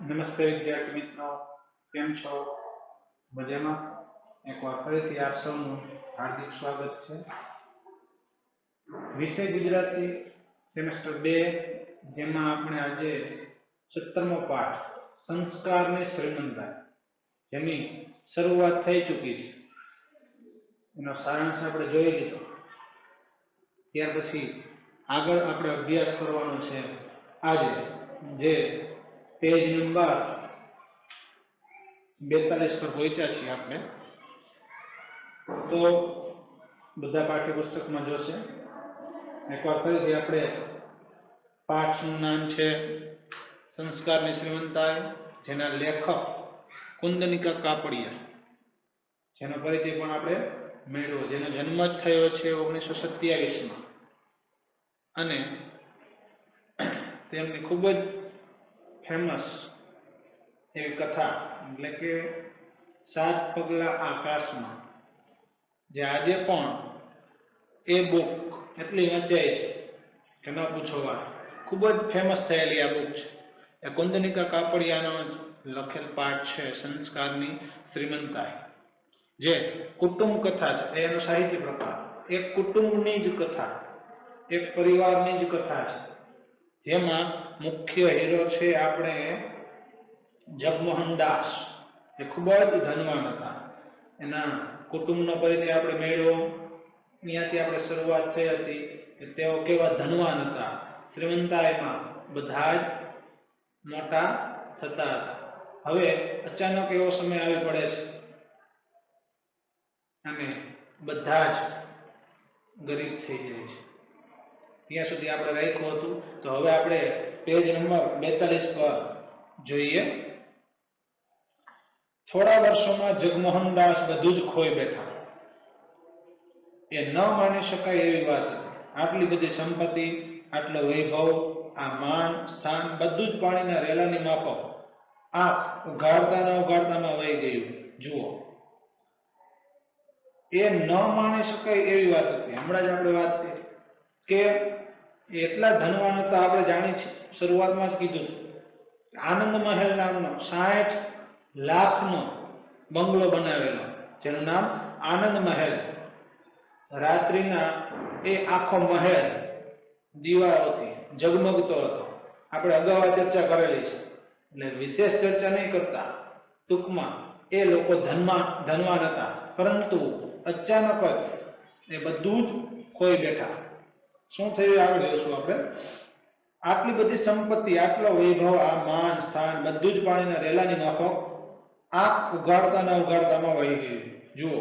નમસ્તે વિદ્યાર્થી મિત્રો, કેમ છો? મજામાં? એકવાર ફરીથી આપ સૌનું હાર્દિક સ્વાગત છે. વિષય ગુજરાતી સેમેસ્ટર 2 જેમાં આપણે આજે 17મો પાઠ સંસ્કારની શ્રીમંતતા જેની શરૂઆત થઈ ચૂકી છે એનો સારાંશ આપણે જોઈ લીધો. ત્યાર પછી આગળ આપણે અભ્યાસ કરવાનો છે આજે જે पेज नंबर 42 पर पहुंचा છીએ આપણે. તો બધા પાઠ્યપુસ્તકમાં જોશે. એકવાર ફરીથી આપણે પાઠનું નામ છે સંસ્કારની શ્રીમંતતા, જેના લેખક કુંદનિકા કાપડિયા, જેનો પરિચય પણ આપણે મેળવ્યો, જેનો જન્મ થયો છે 1927માં અને તેમની ખૂબ જ फेमस एवं कथा એટલે કે 7 પગલા આકાશમાં, જે આજે પણ એ બુક એટલી વંચાય છે કે ન પૂછો વાત. ખૂબ જ ફેમસ થયેલી આ બુક છે. એ કુંદનિકા કાપડિયાનો લખેલ પાઠ છે સંસ્કારની શ્રીમંતતા, જે કુટુંબ કથા છે. એનો સાહિત્ય પ્રકાર એક કુટુંબની જ કથા, એક પરિવારની જ કથા છે, જેમાં મુખ્ય હીરો છે આપણે જગમોહન દાસ. એ ખૂબ જ ધનવાન હતા. એના કુટુંબનો પરિચય આપણે મેળવ્યો, ત્યાંથી આપણે શરૂઆત થઈ હતી કે તેઓ કેવા ધનવાન હતા. શ્રીમંતતાઈમાં બધા જ મોટા થતા હતા. હવે અચાનક એવો સમય આવી પડે છે અને બધા જ ગરીબ થઈ જાય છે. ત્યાં સુધી આપણે રાખ્યું હતું. તો હવે આપણે પેજ નંબર 42 પર જોઈએ. થોડા વર્ષોમાં જગમોહન દાસ બધું જ ખોઈ બેઠા. એ ન માની શકાય એવી વાત હતી. આટલી બધી સંપત્તિ, આટલો વૈભવ, આ માન સ્થાન બધું જ પાણીના રેલાની માફક આંખ ઉઘાડતામાં વહી ગયું. જુઓ, એ ન માની શકાય એવી વાત હતી. હમણાં જ આપણે વાત કરી કે એટલા ધનવાન હતા. આપણે જાણી છીએ, શરૂઆતમાં જ કીધું, આનંદ મહેલ નામનો 60 લાખનો બંગલો બનાવેલો, જેનું નામ આનંદ મહેલ. રાત્રિના એ આખો મહેલ દીવાઓથી જગમગતો હતો. આપણે અગાઉ ચર્ચા કરેલી છે, એટલે વિશેષ ચર્ચા નહીં કરતા. ટૂંકમાં એ લોકો ધનવાન હતા, પરંતુ અચાનક જ એ બધું જ ખોઈ બેઠા. શું થયું આગળ જોઈશું આપણે. આટલી બધી સંપત્તિ, આટલો વૈભવ, આ માન સ્થાન બધું જ પાણીના રેલાની માફક આંખ ઉઘાડતામાં વહી ગયું. જુઓ,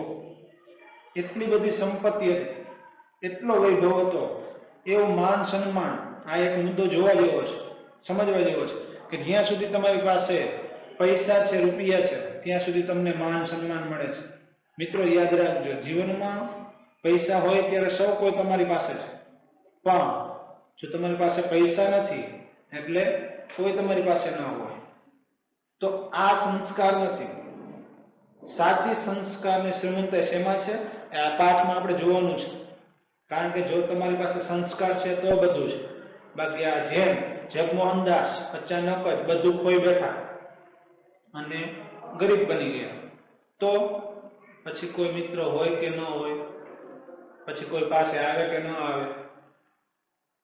એટલી બધી સંપત્તિ હતી, એટલો વૈભવ હતો, એવું માન સન્માન. આ એક મુદ્દો જોવા જેવો છે, સમજવા જેવો છે કે જ્યાં સુધી તમારી પાસે પૈસા છે, રૂપિયા છે, ત્યાં સુધી તમને માન સન્માન મળે છે. મિત્રો યાદ રાખજો, જીવનમાં પૈસા હોય ત્યારે સૌ કોઈ તમારી પાસે છે, પણ જો તમારી પાસે પૈસા નથી એટલે કોઈ તમારી પાસે ન હોય, તો આ સંસ્કાર નથી. સાચી સંસ્કારની શ્રીમંતતા શેમાં છે એ આ પાઠમાં આપણે જોવાનું છે. કારણ કે જો તમારી પાસે સંસ્કાર છે તો બધું છે. બાકી આ જેમ જગમોહન દાસ અચાનક જ બધું ખોઈ બેઠા અને ગરીબ બની ગયા, તો પછી કોઈ મિત્ર હોય કે ન હોય, પછી કોઈ પાસે આવે કે ન આવે.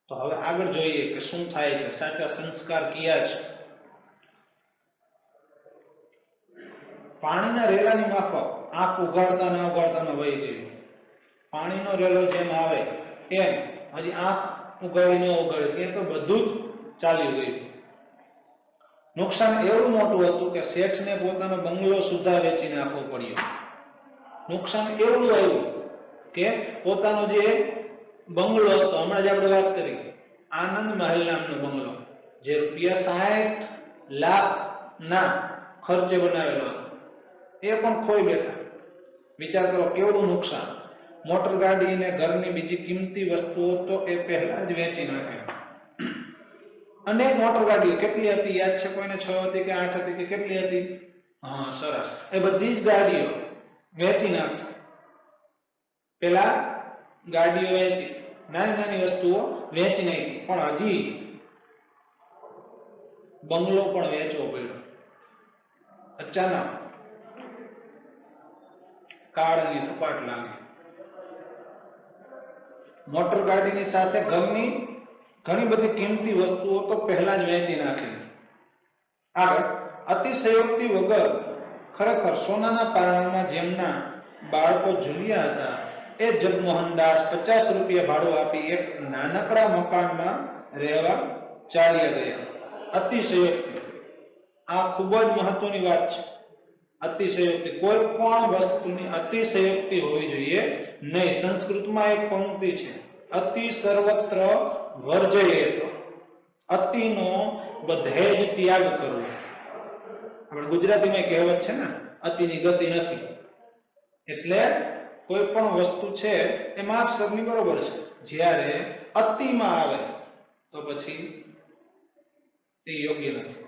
તો હવે આગળ જોઈએ કે શું થાય છે. સાચા સંસ્કાર કયા છે. પાણીના રેલાની માફક આંખ ઉઘાડતામાં વહી ગયું. પાણીનો રેલો જેમ આવે એમ હજી આંખ ઉઘાડી ન ઉઘાડી, એ તો બધું જ ચાલી ગયું. નુકસાન એવું મોટું હતું કે શેઠને પોતાનો બંગલો સુધા વેચી નાખવો પડ્યો. નુકસાન એવું આવ્યું કે પોતાનો જે બંગલો હતો, હમણાં જ આપણે વાત કરી, આનંદ મહેલ નામનો બંગલો, જે રૂપિયા 60 લાખના ખર્ચે બનાવેલો હતો, એ પણ ખોઈ બેઠા. વિચાર કરો કેવડું નુકસાન. મોટર ગાડી અને ઘરની બીજી કિંમતી વસ્તુઓ તો એ પહેલા જ વેચી નાખે. અનેક મોટર ગાડીઓ કેટલી હતી યાદ છે કોઈને? 6 હતી કે 8 હતી કે કેટલી હતી? હા, સરસ. એ બધી જ ગાડીઓ વેચી નાખી. પેલા ગાડીઓ વેચી, નાની વસ્તુઓ વેચી નાખી, પણ હજી બંગલો પણ વેચવો પડ્યો. અચાનક કાળની થપાટ લાગે. મોટર ગાડીની સાથે ઘરની ઘણી બધી કિંમતી વસ્તુઓ તો પહેલા જ વેચી નાખેલી. આગળ, અતિશયોક્તિ વગર ખરેખર સોનાના પારણામાં જેમના બાળકો ઝૂલ્યા હતા એ જગમોહનદાસ 50 રૂપિયા ભાડું આપી એક નાનકડા મકાનમાં રહેવા ચાલ્યા ગયા. અતિશયોક્તિ, આ ખૂબ જ મહત્વની વાત છે. અતિશયોક્તિ, કોઈ પણ વસ્તુની અતિશયોક્તિ હોવી જોઈએ નહીં. સંસ્કૃતમાં એક પંક્તિ છે, અતિ સર્વત્ર વર્જયેત. અતિનો બધે જ ત્યાગ કરવો. આપણે ગુજરાતીમાં કહેવત છે ને, અતિની ગતિ નથી. એટલે કોઈ પણ વસ્તુ છે એ માપસરની બરોબર છે. જ્યારે અતિમાં આવે તો પછી તે યોગ્ય નથી.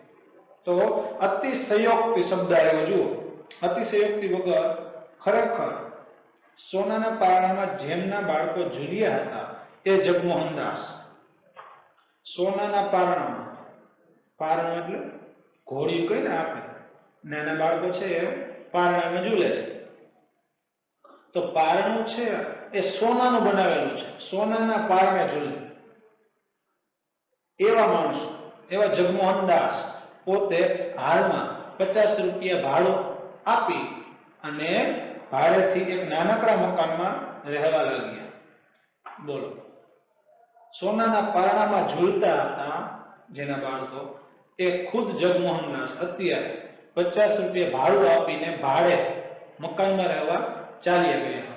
તો અતિશયોક્તિ શબ્દ આવ્યો, જુઓ. અતિશયોક્તિ વગર ખરેખર સોનાના પારણામાં જેમના બાળકો ઝૂલ્યા હતા એ જગમોહનદાસ. સોનાના પારણામાં, પારણું એટલે ઘોડિયું કહીએ ને આપણે, નાના બાળકો છે એ પારણામાં ઝૂલે છે. તો પારણું છે એ સોનાનું બનાવેલું છે, સોનાના પારણે ઝૂલે. એવા માણસો, એવા જગમોહનદાસ પોતે હાલમાં 50 રૂપિયા ભાડું આપી અને ભાડેથી એક નાનકડા મકાનમાં રહેવા લાગ્યા. બોલો, સોનાના પારણામાં ઝૂલતા હતા જેના બાળકો, એ ખુદ જગમોહનદાસ અત્યારે 50 રૂપિયા ભાડું આપીને ભાડે મકાનમાં રહેવા ચાલ્યા ગયા.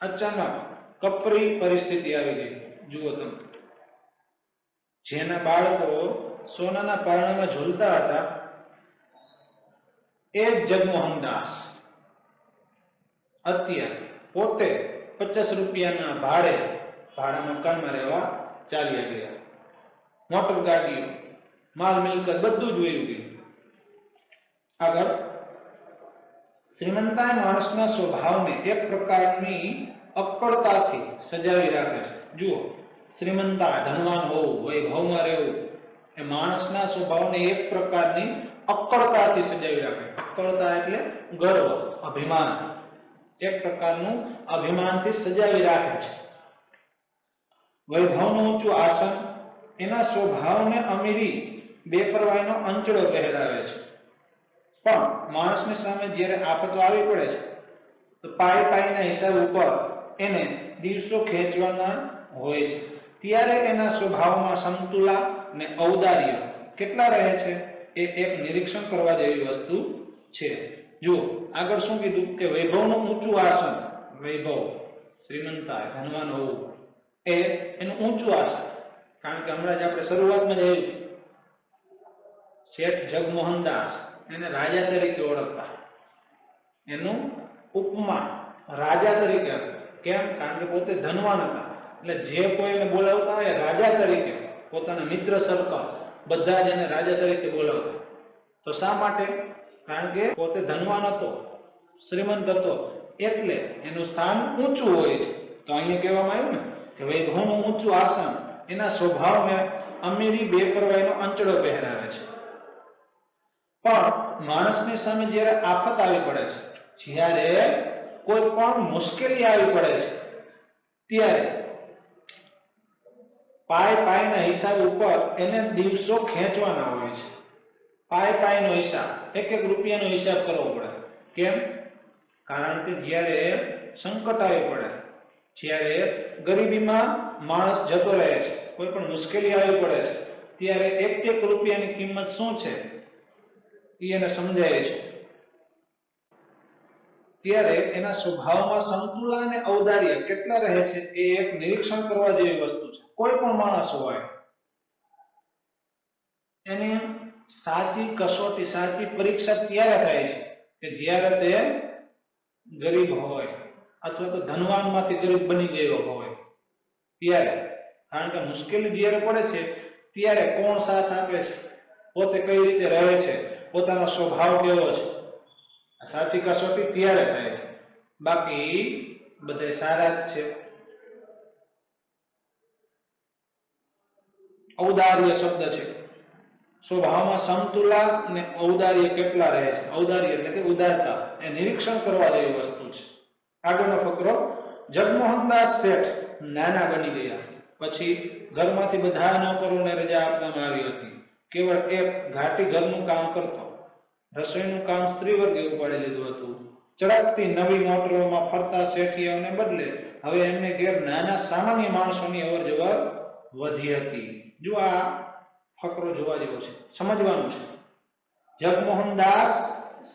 અચાનક કપરી પરિસ્થિતિ આવી ગઈ. જુઓ તમે, જેના બાળકો સોનાના પારણામાં ઝૂલતા હતા એ જગમોહનદાસ અત્યારે પોતે 50 રૂપિયાના ભાડા મકાનમાં રહેવા ચાલ્યા ગયા. મોટર ગાડીઓ, માલ મિલકત બધું જ વયું ગયું. આગળ, શ્રીમંતાઈ માણસના સ્વભાવને એક પ્રકારની અક્કડતાથી સજાવી રાખે છે. જુઓ, શ્રીમંતા, ધનવાન હોવું, વૈભવમાં રહેવું એ માણસના સ્વભાવને એક પ્રકારની અક્કડતાથી સજાવી રાખે. અક્કડતા એટલે ગર્વ, અભિમાન. એક પ્રકારનું અભિમાનથી સજાવી રાખે છે. વૈભવનું ઊંચું આસન એના સ્વભાવને અમીરી, બેપરવાઈનો અંચળો પહેરાવે છે. પણ માણસની સામે જ્યારે આફતો આવી પડે છે તો પાયના હિસાબ ઉપર એને દિવસો ખેંચવાના હોય છે. ત્યારે એના સ્વભાવમાં સમતુલા ને ઔદાર્ય કેટલા રહે છે એ એક નિરીક્ષણ કરવા જેવી વસ્તુ છે. જુઓ, આગળ શું કીધું કે વૈભવનું ઊંચું આસન, વૈભવ, શ્રીમંતા, ધનવાન હોવું એ એનું ઊંચું આસન. કારણ કે હમણાં જ આપણે શરૂઆતમાં જ આવ્યું, શેઠ જગમોહનદાસ એને રાજા તરીકે ઓળખતા, એનું ઉપમા રાજા તરીકે. કેમ? કારણ કે પોતે ધનવાન હતા, એટલે જે કોઈ એને બોલાવતા હોય રાજા તરીકે, પોતાના મિત્ર સર્કલ બધા જ એને રાજા તરીકે બોલાવતા. તો શા માટે? કારણ કે પોતે ધનવાન હતો, શ્રીમંત હતો, એટલે એનું સ્થાન ઊંચું હોય છે. તો અહીંયા કહેવામાં આવ્યું ને કે વૈભવનું ઊંચું આસન એના સ્વભાવને અમીરી, બેપરવાઈનો અંચળો પહેરાવે છે. પણ માણસની સામે જ્યારે આફત આવી પડે છે, જ્યારે કોઈ પણ મુશ્કેલી આવી પડે છે, ત્યારે પાયના હિસાબ ઉપર એને દિવસો ખેંચવાના હોય છે. પાયનો હિસાબ, એક રૂપિયાનો હિસાબ કરવો પડે. કેમ? કારણ કે જ્યારે સંકટ આવી પડે, જ્યારે ગરીબીમાં માણસ જતો રહે છે, કોઈ પણ મુશ્કેલી આવી પડે છે, ત્યારે એક રૂપિયાની કિંમત શું છે એને સમજાય છે. ત્યારે એના સ્વભાવમાં સંતુલન અને ઔદાર્ય કેટલા રહે છે એ એક નિરીક્ષણ કરવા જેવી વસ્તુ છે. કોઈ પણ માણસ હોય એની સાચી કસોટી, સાચી પરીક્ષા ત્યારે થાય છે કે જ્યારે તે ગરીબ હોય અથવા તો ધનવાનમાંથી ગરીબ બની ગયો હોય ત્યારે. કારણ કે મુશ્કેલી જ્યારે પડે છે ત્યારે કોણ સાથ આપે છે, પોતે કઈ રીતે રહે છે, પોતાનો સ્વભાવ કેવો છે, સાચી કસોટી ત્યારે થાય છે. બાકી બધે સારા જ છે. ઔદાર્ય શબ્દ છે. સ્વભાવમાં સમતુલા અને ઔદાર્ય કેટલા રહે છે? ઔદાર્ય એટલે કે ઉદારતા એ નિરીક્ષણ કરવા જેવી વસ્તુ છે. આગળનો ફકરો, જગમોહનદાસ શેઠ નાના બની ગયા પછી ઘરમાંથી બધા નોકરોને રજા આપવામાં આવી હતી. કેવળ એક ઘાટી ઘરનું કામ કરતો. રસોઈનું કામ સ્ત્રી વર્ગે ઉપાડી લીધું હતું. ચળકતી નવી મોટરોમાં ફરતા શેઠિયાઓને બદલે હવે એમને ઘેર નાના સામાન્ય માણસોની અવર જવર વધી હતી. જો આ ફકરો જોવા જેવો છે, સમજવાનું છે. જગમોહનદાસ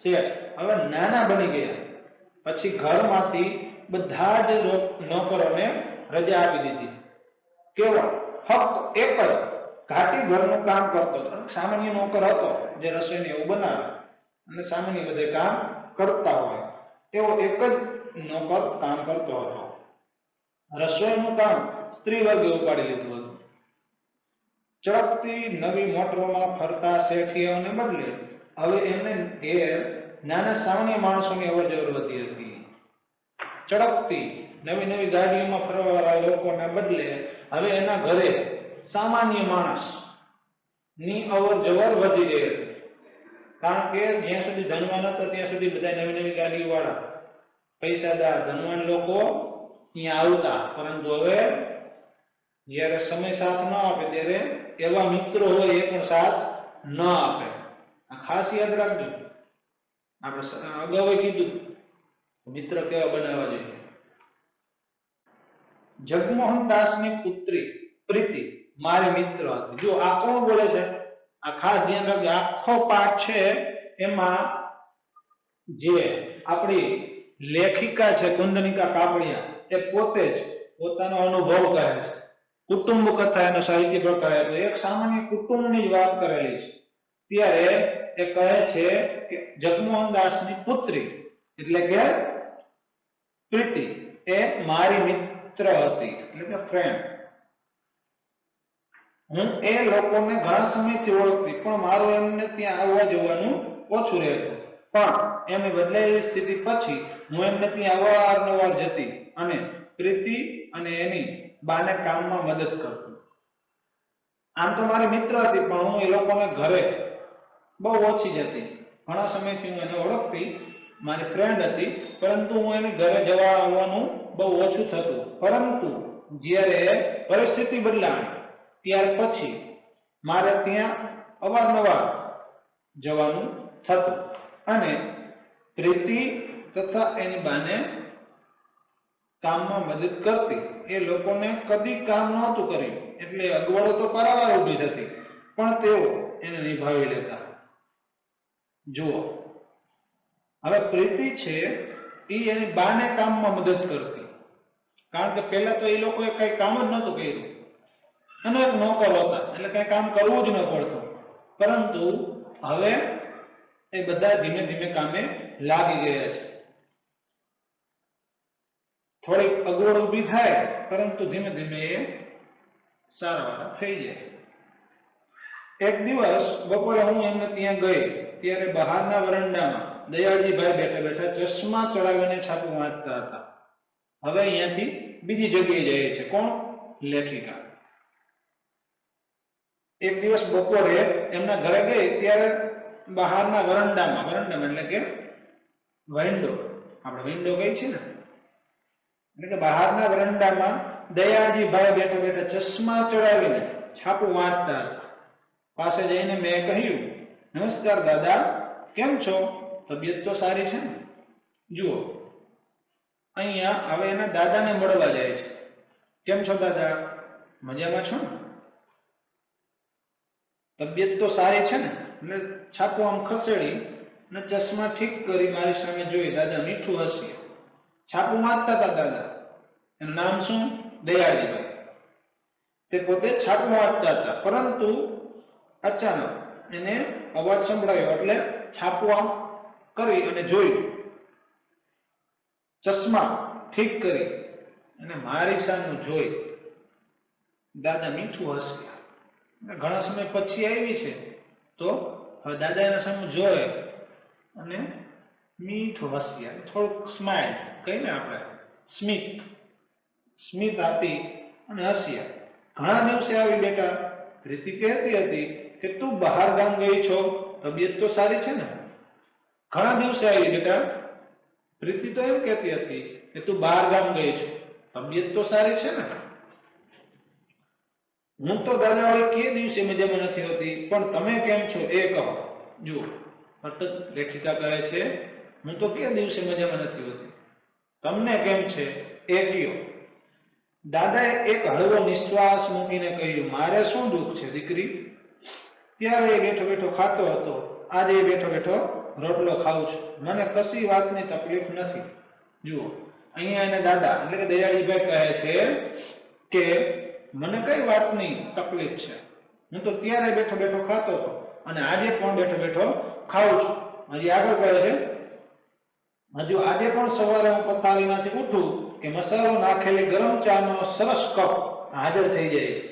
શેઠ હવે નાના બની ગયા પછી ઘરમાંથી બધા જ નોકરોને રજા આપી દીધી. કેવળ ફક્ત એક જ ઘાટી ઘરનું કામ કરતો હતો. સામાન્ય નોકર હતો જે રસોઈને એવું બનાવે અને સામાન્ય બધે કામ કરતા હોય એવો એક જ નોકર કામ કરતો હતો. રસોઈનું કામ સ્ત્રી વર્ગે ઉપાડી લીધું હતું. ચળકતી નવી મોટરોમાં ફરતા શેઠિયાઓને બદલે હવે એમને ઘેર નાના સામાન્ય માણસોની અવર જવર વધી હતી. ચળકતી નવી નવી ગાડીઓમાં ફરવાવાળા લોકોને બદલે હવે એના ઘરે સામાન્ય માણસ ની અવર જવર વધી રહી હતી. કારણ કે જ્યાં સુધી ધનવાન હતો ત્યાં સુધી બધા નવી નવી ગાડીઓ વાળા પૈસાદાર ધનવાન લોકો અહીંયા આવતા, પરંતુ હવે જ્યારે સમય સાથ ન આપે ત્યારે એવા મિત્રો હોય એ પણ સાથ ન આપે. આ ખાસ યાદ રાખજો. આપણે અગાઉ કીધું મિત્ર કેવા બનાવવા જોઈએ. જગમોહનદાસની પુત્રી પ્રીતિ મારી મિત્ર હતી. જો આ કોણ બોલે છે? આ ખાસ ધ્યાન રાખજો. આખો પાઠ છે એમાં જે આપણી લેખિકા છે કુંદનિકા કાપડિયા એ પોતે જ પોતાનો અનુભવ કહે છે. કુટુંબ કથા એનો સાહિત્ય પ્રકાર એક સામાન્ય કુટુંબની જ વાત કરેલી છે. ત્યારે એ કહે છે કે જગમોહનદાસની પુત્રી એટલે કે પ્રીતિ એ મારી મિત્ર હતી, એટલે કે ફ્રેન્ડ. હું એ લોકોને ઘણા સમયથી ઓળખતી, પણ મારું એમને ત્યાં આવવા જવાનું ઓછું રહેતું. પણ એમની બદલાયેલી સ્થિતિ પછી હું એમને ત્યાં અવારનવાર જતી અને પ્રીતિ અને એની બાને કામમાં મદદ કરતી. આમ તો મારી મિત્ર હતી, પણ હું એ લોકોને ઘરે બહુ ઓછી જતી. ઘણા સમયથી હું એને ઓળખતી, મારી ફ્રેન્ડ હતી, પરંતુ હું એને ઘરે જવા આવવાનું બહુ ઓછું થતું. પરંતુ જ્યારે પરિસ્થિતિ બદલાણી ત્યાર પછી મારે ત્યાં અવારનવાર જવાનું થતું અને પ્રીતિ તથા એની બાને કામમાં મદદ કરતી. એ લોકોને કદી કામ નહોતું કર્યું એટલે અગવડો તો પારાવાર ઊભી થતી, પણ તેઓ એને નિભાવી લેતા. જુઓ, હવે પ્રીતિ છે એ એની બાને કામમાં મદદ કરતી, કારણ કે પહેલા તો એ લોકોએ કઈ કામ જ નહોતું કર્યું અને એક નોકર હતા એટલે કઈ કામ કરવું જ ન પડતું. પરંતુ હવે એ બધા ધીમે ધીમે કામે લાગી ગયા છે. થોડીક અગવડ ઊભી થાય, પરંતુ ધીમે ધીમે એ સારા થઈ જાય. એક દિવસ બપોરે હું એમને ત્યાં ગઈ ત્યારે બહારના વરંડામાં દયાળજીભાઈ બેઠા બેઠા ચશ્મા ચડાવીને છાપું વાંચતા હતા. હવે અહીંયાથી બીજી જગ્યાએ જાય છે. કોણ? લેખિકા. એક દિવસ બપોરે એમના ઘરે ગઈ ત્યારે બહારના વરંડામાં એટલે કે વિન્ડો, આપણે વિન્ડો કઈ છે ને, એટલે કે બહારના વરંડામાં દયાળજીભાઈ બેઠા બેઠા ચશ્મા ચડાવીને છાપું વાંચતા હતા. પાસે જઈને મેં કહ્યું, નમસ્કાર દાદા, કેમ છો? તબિયત તો સારી છે ને? જુઓ, અહીંયા હવે એના દાદાને મળવા જાય છે. કેમ છો દાદા? મજામાં છો ને? તબિયત તો સારી છે ને? એટલે છાપું આમ ખસેડી અને ચશ્મા ઠીક કરી મારી સામે જોઈ દાદા મીઠું હસી. છાપું વાંચતા હતા દાદા. એનું નામ શું? દયાળજીભાઈ. તે પોતે છાપું વાંચતા હતા, પરંતુ અચાનક એને અવાજ સંભળાયો એટલે છાપું આમ કરી અને જોયું. ચશ્મા ઠીક કરી અને મારી સામે જોઈ દાદા મીઠું હસ્યા. ઘણા સમય પછી આવી છે તો હવે દાદા એના સામે જોયે અને મીઠું હસ્યા, થોડુંક સ્માઇલ કહીને આપણે સ્મિત આપી અને હસ્યા. ઘણા દિવસે આવી બેટા પ્રીતિ કહેતી હતી કે તું બહાર ગામ ગઈ છો, તબિયત તો સારી છે ને? ઘણા દિવસે આવી બેટા. પ્રીતિ તો એમ કહેતી હતી કે તું બહાર ગામ ગઈ છો, તબિયત તો સારી છે ને? હું તો દાદાવાળી કે દિવસે મજામાં નથી હોતી, પણ તમે કેમ છો એ કહો. જુઓ, સતત લેખિકા કહે છે હું તો કે દિવસે મજામાં નથી હોતી, તમને કેમ છે એ કહો. દાદાએ એક હળવો નિશ્વાસ મૂકીને કહ્યું, મારે શું દુઃખ છે દીકરી? ત્યારે એ બેઠો બેઠો ખાતો હતો, આજે એ બેઠો બેઠો રોટલો ખાઉં છું, મને કશી વાતની તકલીફ નથી. જુઓ, અહીંયા એને દાદા એટલે કે દયાળીભાઈ કહે છે કે મને કઈ વાતની તકલીફ છે? હું તો ત્યારે બેઠો બેઠો ખાતો હતો અને આજે પણ બેઠો બેઠો ખાઉં છું. હજી આગળ કહે છે, હજુ આજે પણ સવારે હું પથારીમાંથી ઉઠું કે મસાલો નાખેલી ગરમ ચાનો સરસ કપ હાજર થઈ જાય છે.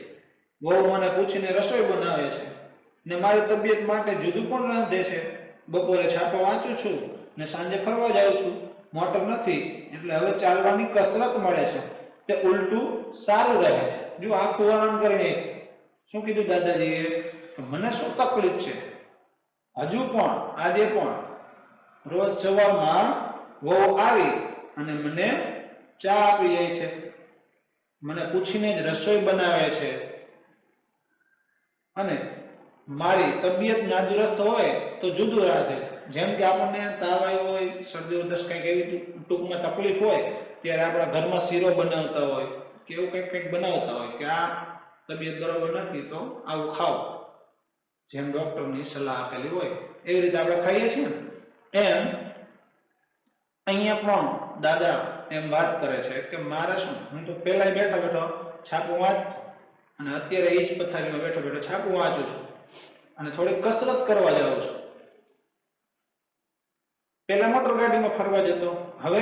બહુ મને પૂછીને રસોઈ બનાવે છે ને મારી તબિયત માટે જુદું પણ રાંધે છે. બપોરે છાપો વાંચું છું ને સાંજે ફરવા જાઉં છું. મોટર નથી એટલે હવે ચાલવાની કસરત મળે છે, તે ઉલટું સારું રહે છે. જો આખું વર્ણન કરીને શું કીધું દાદાજીએ? મને શું તકલીફ છે? હજુ પણ આજે પણ રોજ સવારમાં વહુ આવી અને મને ચા આપી જાય છે, મને પૂછીને જ રસોઈ બનાવે છે અને મારી તબિયત નાદુરસ્ત હોય તો જુદું રાખે છે. જેમ કે આપણને તાવ આવ્યો હોય, શરદી ઉધરસ કંઈક એવી ટૂંકમાં તકલીફ હોય ત્યારે આપણા ઘરમાં શીરો બનાવતા હોય કે એવું કંઈક બનાવતા હોય કે આ તબિયત બરોબર નથી તો આવું ખાઓ, જેમ ડોક્ટરની સલાહ આપેલી હોય એવી રીતે આપણે ખાઈએ છીએ ને, એમ અહીંયા પણ દાદા એમ વાત કરે છે કે મારે શું, હું તો પહેલા બેઠો બેઠો છાપું વાંચતો અને અત્યારે એ જ પથારીમાં બેઠો બેઠો છાપું વાંચું છું અને થોડી કસરત કરવા જાઉં છું. પહેલા મોટર ગાડીમાં ફરવા જતો, હવે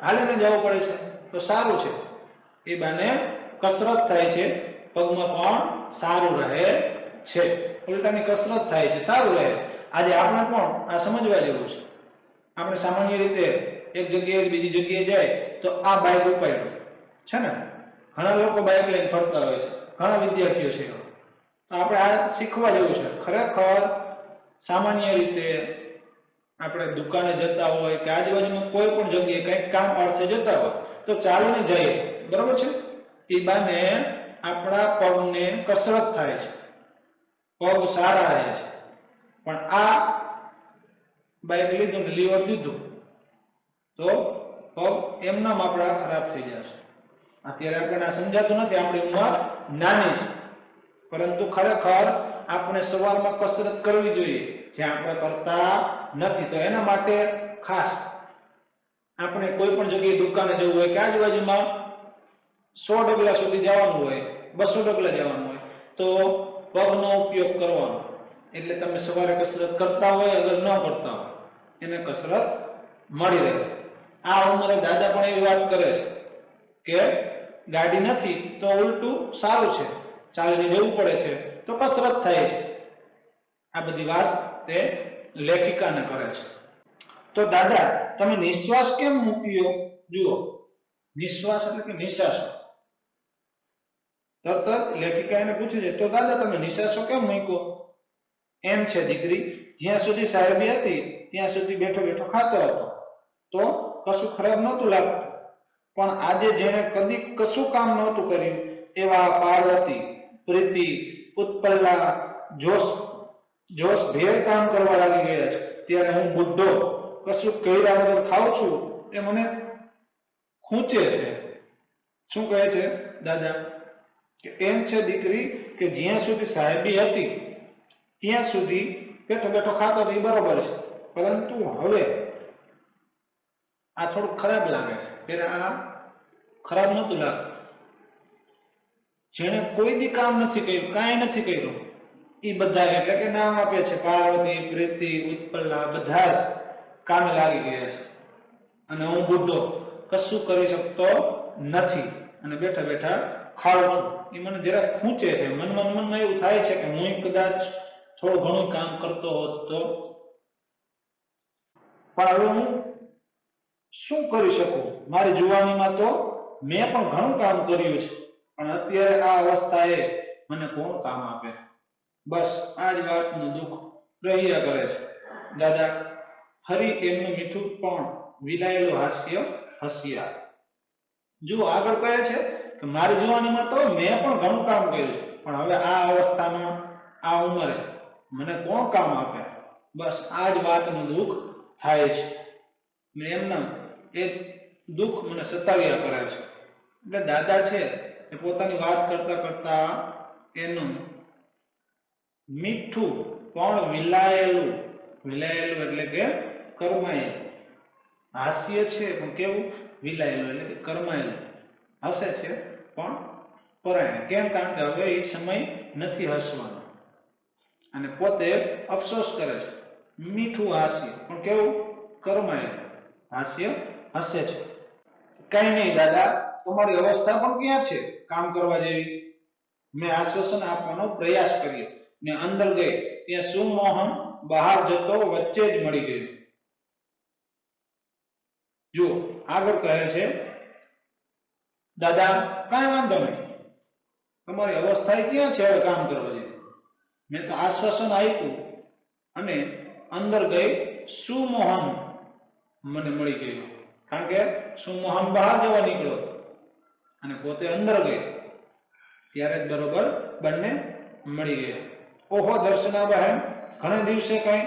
હાલીને જવું પડે છે તો સારું છે, એ બાને કસરત થાય છે, પગમાં પણ સારું રહે છે, ઉલટાની કસરત થાય છે, સારું રહે. આજે આપણે પણ આ સમજવા જેવું છે. આપણે સામાન્ય રીતે એક જગ્યાએ બીજી જગ્યાએ જાય તો આ બાઇક ઉપાડ્યું છે ને, ઘણા લોકો બાઇક લઈને ફરતા હોય છે, ઘણા વિદ્યાર્થીઓ છે, તો આપણે આ શીખવા જેવું છે. ખરેખર સામાન્ય રીતે આપણે દુકાને જતા હોય કે આજુબાજુમાં કોઈ પણ જગ્યાએ કંઈક કામ અર્થે જતા હોય તો ચાલીને જઈએ, બરોબર છે? એ બાને આપણા પગને કસરત થાય છે, પગ સારા રહે છે. પણ આ બાઇક લીધું ને લીવર દીધું તો પગ એમનામ આપણા ખરાબ થઈ જશે. અત્યારે આપણને આ સમજાતું નથી, આપણી ઉંમર નાની છે, પરંતુ ખરેખર આપણે સવારમાં કસરત કરવી જોઈએ, જે આપણે કરતા નથી. તો એના માટે ખાસ આપણે કોઈ પણ જગ્યાએ દુકાને જવું હોય કે આજુબાજુમાં 100 ડગલા સુધી જવાનું હોય, 200 ડગલા જવાનું હોય તો પગનો ઉપયોગ કરવાનો. એટલે તમે સવારે કસરત કરતા હોય, અગર ન કરતા હોય એને કસરત મળી રહે. આ ઉંમરે દાદા પણ એવી વાત કરે છે કે ગાડી નથી તો ઉલટું સારું છે, ચાલીને જવું પડે છે તો કસરત થાય છે. આ બધી વાત તે લેખિકાને કરે છે. તો દાદા તમે નિશ્વાસ કેમ મૂક્યો? જુઓ, નિશ્વાસ એટલે કે નિશ્વાસો. તરત લેખિકા એને પૂછે છે, તો દાદા તમે નિશ્વાસો કેમ મૂક્યો? એમ છે દીકરી, જ્યાં સુધી સાહેબી હતી ત્યાં સુધી બેઠો બેઠો ખાતો હતો તો કશું ખરાબ નહોતું લાગતું, પણ આજે જેને કદી કશું કામ નહોતું કર્યું એવા પાર્વતી, પ્રીતિ, ઉત્પલ્લા જોશ ભેર કામ કરવા લાગી ગયા છે, ત્યારે હું બુદ્ધો કશું કર્યા વગર ખાઉં છું એ મને ખૂંચે છે. શું કહે છે દાદા? કે એમ છે દીકરી કે જ્યાં સુધી સાહેબી હતી ત્યાં સુધી બેઠો બેઠો ખાતો તો એ બરોબર છે, પરંતુ હવે આ થોડું ખરાબ લાગે છે. ત્યારે આ ખરાબ નહોતું લાગતું. જેને કોઈ દી કામ નથી કર્યું, કાંઈ નથી કર્યું, એ બધા એટલે કે નામ આપે છે પાર્વતી, પ્રીતિ, ઉત્પલ્લા, બધા જ કામે લાગી ગયા છે અને હું બુદ્ધો કશું કરી શકતો નથી અને બેઠા બેઠા ખાઉં છું. એ મને જરા ખૂંચે છે. મનમાં એવું થાય છે કે હું કદાચ થોડું ઘણું કામ કરતો હોત તો, પણ હવે હું શું કરી શકું? મારી જુવાનીમાં તો મેં પણ ઘણું કામ કર્યું છે, પણ અત્યારે આ અવસ્થાએ મને કોણ કામ આપે? બસ આ જ વાતનું દુઃખ રહ્યા કરે છે. દાદા હરી એમનું મીઠું પણ વિલાયેલું હાસ્ય હસ્યા. જો આગળ કહે છે કે મારી જુવાનીમાં તો મેં પણ ઘણું કામ કર્યું છે, પણ હવે આ અવસ્થામાં આ ઉંમરે મને કોણ કામ આપે? બસ આ જ વાતનું દુઃખ થાય છે. એમના એ દુઃખ મને સતાવ્યા કરે છે. એટલે દાદા છે એ પોતાની વાત કરતા કરતા એનું મીઠું પણ વિલાયેલું, વિલાયેલું એટલે કે કરમાયેલું હાસ્ય છે, પણ કેવું? વિલાયેલું એટલે કે કરમાયેલું. હસે છે પણ પરાયણ. કેમ? કારણ કે હવે એ સમય નથી હસવાનો અને પોતે અફસોસ કરે છે. મીઠું હાસ્ય પણ કેવું? કરમાયેલું હાસ્ય હસે છે. કઈ નહીં દાદા, તમારી અવસ્થા પણ ક્યાં છે કામ કરવા જેવી? મેં આશ્વાસન આપવાનો પ્રયાસ કર્યો ને અંદર ગઈ ત્યાં સુમોહન બહાર જતો વચ્ચે જ મળી ગયો. જો આગળ કહે છે દાદા કાંઈ વાંધો નહીં, તમારી અવસ્થા ક્યાં છે હવે કામ કરવા જેવી? મેં તો આશ્વાસન આપ્યું અને અંદર ગઈ સુમોહન મને મળી ગયો. કારણ કે સુમોહન બહાર જવા નીકળ્યો અને પોતે અંદર ગઈ ત્યારે જ બરોબર બંને મળી ગયા. ઓહો દર્શનાબહેન, ઘણા દિવસે કઈ?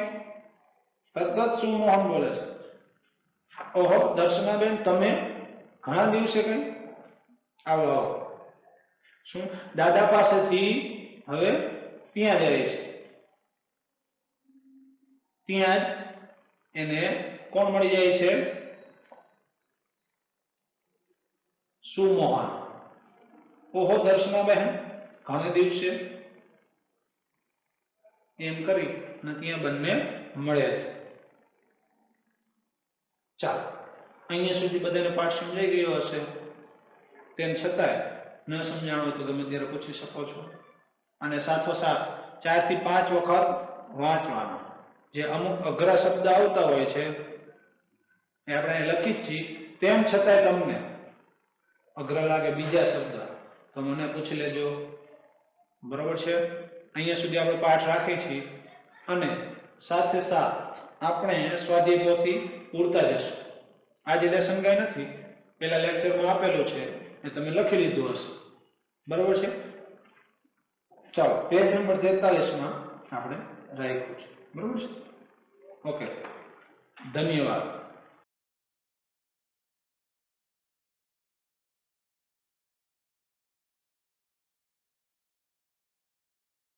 તરત સુમોહન બોલે છે. ઓહો દર્શનાબેન, તમે ઘણા દિવસે કઈ? આવો આવો. શું? દાદા પાસેથી હવે ત્યાં જાય છે. ત્યાં જ એને કોણ મળી જાય છે? સુમોહન. ઓહો દર્શનાબહેન, ઘણા દિવસે એમ કરી ને ત્યાં બંને મળે છે. ચાલો, અહીંયા સુધી બધાને પાઠ સમજાઈ ગયો હશે. તેમ છતાંય ન સમજાણું હોય તો તમે ત્યારે પૂછી શકો છો. અને સાથોસાથ 4 થી 5 વખત વાંચવાનો. જે અમુક અઘરા શબ્દ આવતા હોય છે એ આપણે લખી જ છીએ, તેમ છતાંય તમને અઘરા લાગે બીજા શબ્દ તો મને પૂછી લેજો. બરોબર છે? અહીંયા સુધી આપણે પાઠ રાખીએ છીએ અને સાથે સાથ આપણે સ્વાધ્યાય પોથી પૂરતા જશું. આજે લેસન કઈ નથી, પેલા લેક્ચરમાં આપેલું છે એ તમે લખી લીધું હશે. બરોબર છે? ચાલો, પેજ નંબર 43 માં આપણે રાખ્યું છે. બરોબર છે? ઓકે, ધન્યવાદ.